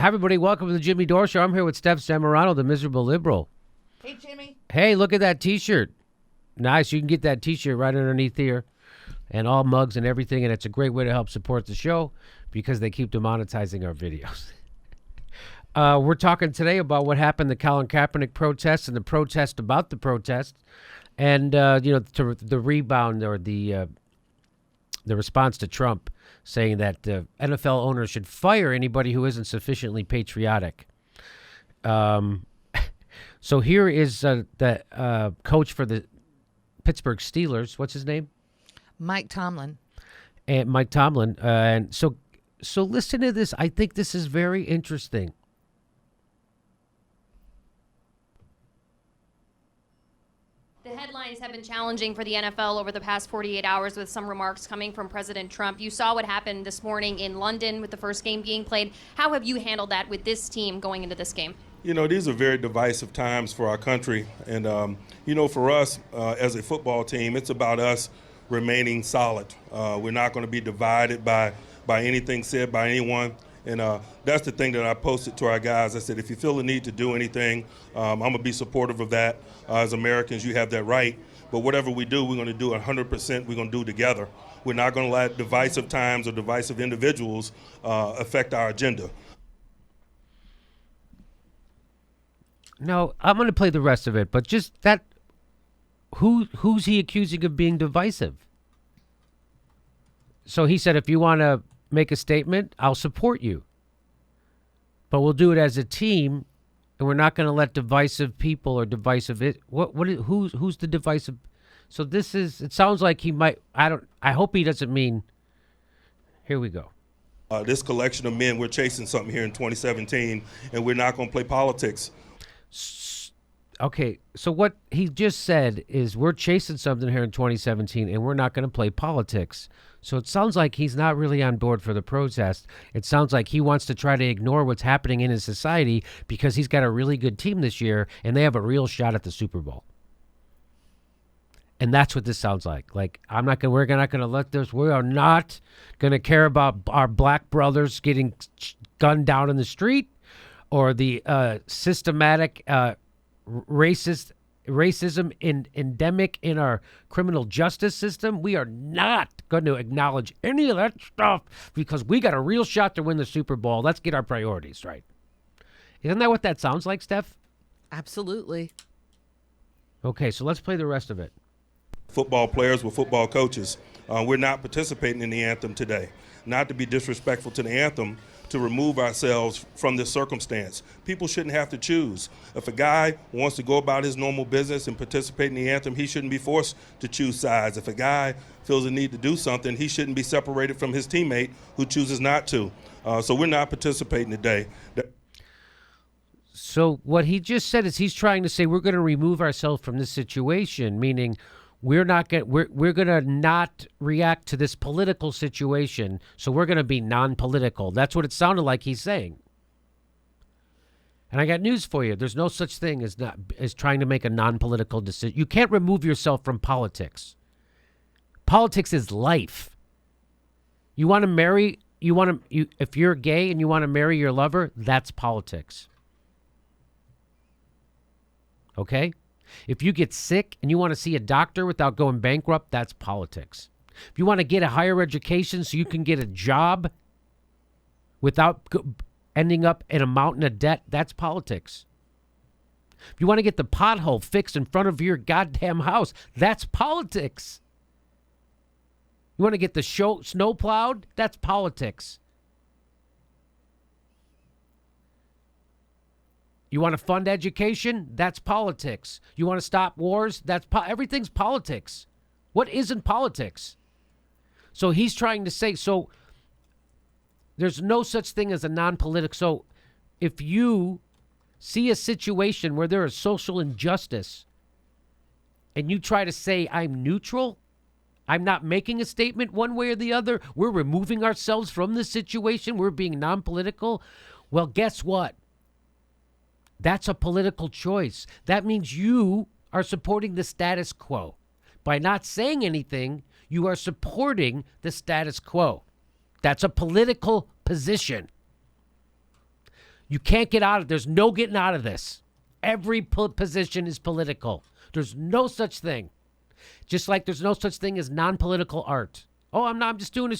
Hi, everybody. Welcome to the Jimmy Dore Show. I'm here with Steph Zamorano, the miserable liberal. Hey, Jimmy. Hey, look at that T-shirt. Nice. You can get that T-shirt right underneath here and all mugs and everything, and it's a great way to help support the show because they keep demonetizing our videos. We're talking today about what happened, the Colin Kaepernick protest and the protest about the protest and, to the rebound or the response to Trump saying that NFL owners should fire anybody who isn't sufficiently patriotic. So here is the coach for the Pittsburgh Steelers. What's his name? Mike Tomlin. And Mike Tomlin. And so listen to this. I think this is very interesting. The headlines have been challenging for the NFL over the past 48 hours with some remarks coming from President Trump. You saw what happened this morning in London with the first game being played. How have you handled that with this team going into this game? You know, these are very divisive times for our country. And, for us as a football team, it's about us remaining solid. We're not going to be divided by anything said by anyone. And that's the thing that I posted to our guys. I said, if you feel the need to do anything, I'm going to be supportive of that. As Americans, you have that right. But whatever we do, we're going to do 100%. We're going to do together. We're not going to let divisive times or divisive individuals affect our agenda. No, I'm going to play the rest of it, but just that, who's he accusing of being divisive? So he said, if you want to make a statement, I'll support you. But we'll do it as a team, and we're not going to let divisive people or divisive who's the divisive? So it sounds like he might, I hope he doesn't mean, here we go. This collection of men, we're chasing something here in 2017, and we're not going to play politics. Okay, so what he just said is we're chasing something here in 2017 and we're not going to play politics. So it sounds like he's not really on board for the protest. It sounds like he wants to try to ignore what's happening in his society because he's got a really good team this year and they have a real shot at the Super Bowl. And that's what this sounds like. Like, we're not going to let this, we are not going to care about our black brothers getting gunned down in the street or the systematic racism endemic in our criminal justice system. We are not going to acknowledge any of that stuff because we got a real shot to win the Super Bowl. Let's get our priorities right. Isn't that what that sounds like, Steph? Absolutely. Okay, so let's play the rest of it. Football players with football coaches. We're not participating in the anthem today. Not to be disrespectful to the anthem, to remove ourselves from this circumstance. People shouldn't have to choose. If a guy wants to go about his normal business and participate in the anthem, he shouldn't be forced to choose sides. If a guy feels a need to do something, he shouldn't be separated from his teammate who chooses not to. So we're not participating today. So what he just said is he's trying to say we're going to remove ourselves from this situation, meaning we're going to not react to this political situation, so we're going to be non-political. That's what it sounded like he's saying. And I got news for you. There's no such thing as trying to make a non-political decision. You can't remove yourself from politics. Politics is life. You want to marry, if you're gay and you want to marry your lover, that's politics. Okay? If you get sick and you want to see a doctor without going bankrupt, that's politics. If you want to get a higher education so you can get a job without ending up in a mountain of debt, that's politics. If you want to get the pothole fixed in front of your goddamn house, that's politics. You want to get the snow plowed, that's politics. You want to fund education? That's politics. You want to stop wars? Everything's politics. What isn't politics? So he's trying to say, so there's no such thing as a non-political. So if you see a situation where there is social injustice and you try to say, I'm neutral, I'm not making a statement one way or the other, we're removing ourselves from the situation, we're being non-political, well, guess what? That's a political choice. That means you are supporting the status quo. By not saying anything, you are supporting the status quo. That's a political position. You can't get out of There's no getting out of this. Every position is political. There's no such thing. Just like there's no such thing as non-political art. Oh, I'm just doing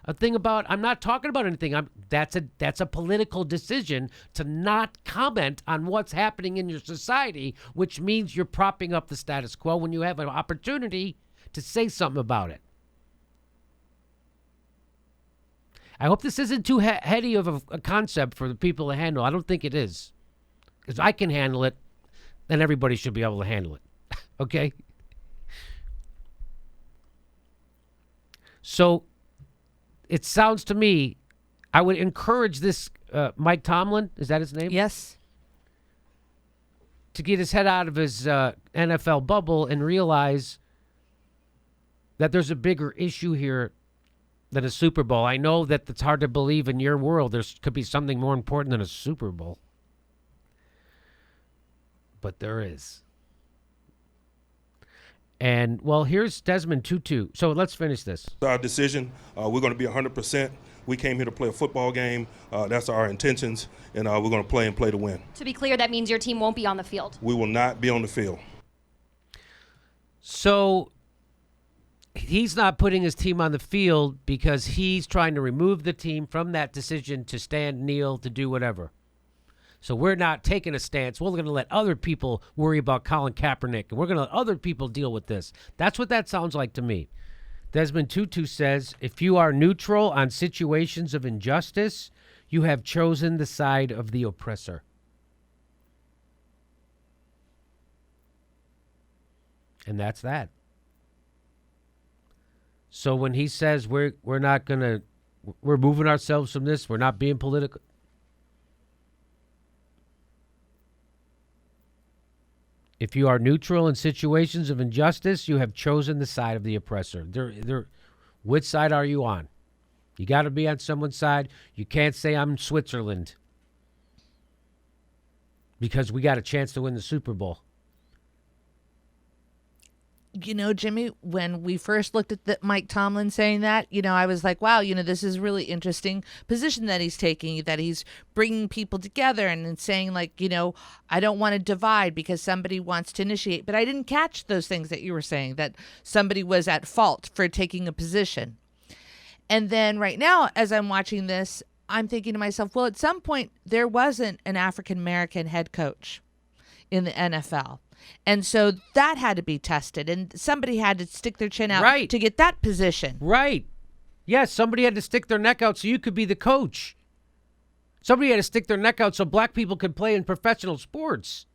a thing about, I'm not talking about anything. That's a political decision to not comment on what's happening in your society, which means you're propping up the status quo when you have an opportunity to say something about it. I hope this isn't too heady of a concept for the people to handle. I don't think it is. Because I can handle it, then everybody should be able to handle it. Okay? So it sounds to me, I would encourage this Mike Tomlin, is that his name? Yes. To get his head out of his NFL bubble and realize that there's a bigger issue here than a Super Bowl. I know that it's hard to believe in your world there could be something more important than a Super Bowl. But there is. And, well, here's Desmond Tutu. So let's finish this. Our decision, we're going to be 100%. We came here to play a football game. That's our intentions, and we're going to play to win. To be clear, that means your team won't be on the field. We will not be on the field. So he's not putting his team on the field because he's trying to remove the team from that decision to stand, kneel, to do whatever. So we're not taking a stance. We're going to let other people worry about Colin Kaepernick, and we're going to let other people deal with this. That's what that sounds like to me. Desmond Tutu says, if you are neutral on situations of injustice, you have chosen the side of the oppressor. And that's that. So when he says we're moving ourselves from this, we're not being political. If you are neutral in situations of injustice, you have chosen the side of the oppressor. Which side are you on? You got to be on someone's side. You can't say I'm Switzerland because we got a chance to win the Super Bowl. You know, Jimmy, when we first looked at Mike Tomlin saying that, I was like, wow, this is really interesting position that he's taking, that he's bringing people together and saying like, I don't want to divide because somebody wants to initiate. But I didn't catch those things that you were saying, that somebody was at fault for taking a position. And then right now, as I'm watching this, I'm thinking to myself, well, at some point, there wasn't an African-American head coach in the NFL. And so that had to be tested, and somebody had to stick their chin out to get that position. Right. Yes, somebody had to stick their neck out so you could be the coach. Somebody had to stick their neck out so black people could play in professional sports.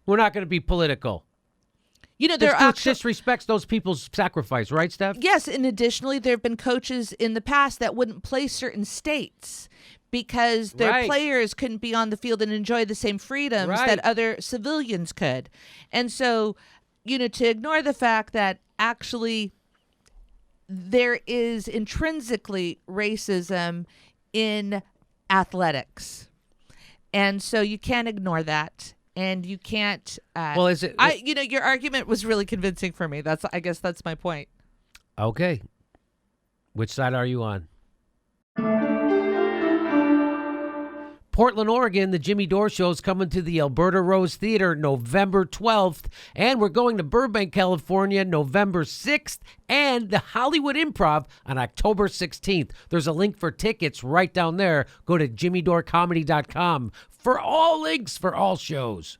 We're not going to be political. There disrespects those people's sacrifice, right, Steph? Yes, and additionally, there have been coaches in the past that wouldn't play certain states because their players couldn't be on the field and enjoy the same freedoms that other civilians could. And so, to ignore the fact that actually there is intrinsically racism in athletics. And so you can't ignore that. And you can't. Well, is it? Your argument was really convincing for me. I guess that's my point. Okay. Which side are you on? Portland, Oregon, the Jimmy Dore Show is coming to the Alberta Rose Theater November 12th. And we're going to Burbank, California, November 6th. And the Hollywood Improv on October 16th. There's a link for tickets right down there. Go to jimmydorecomedy.com for all links for all shows.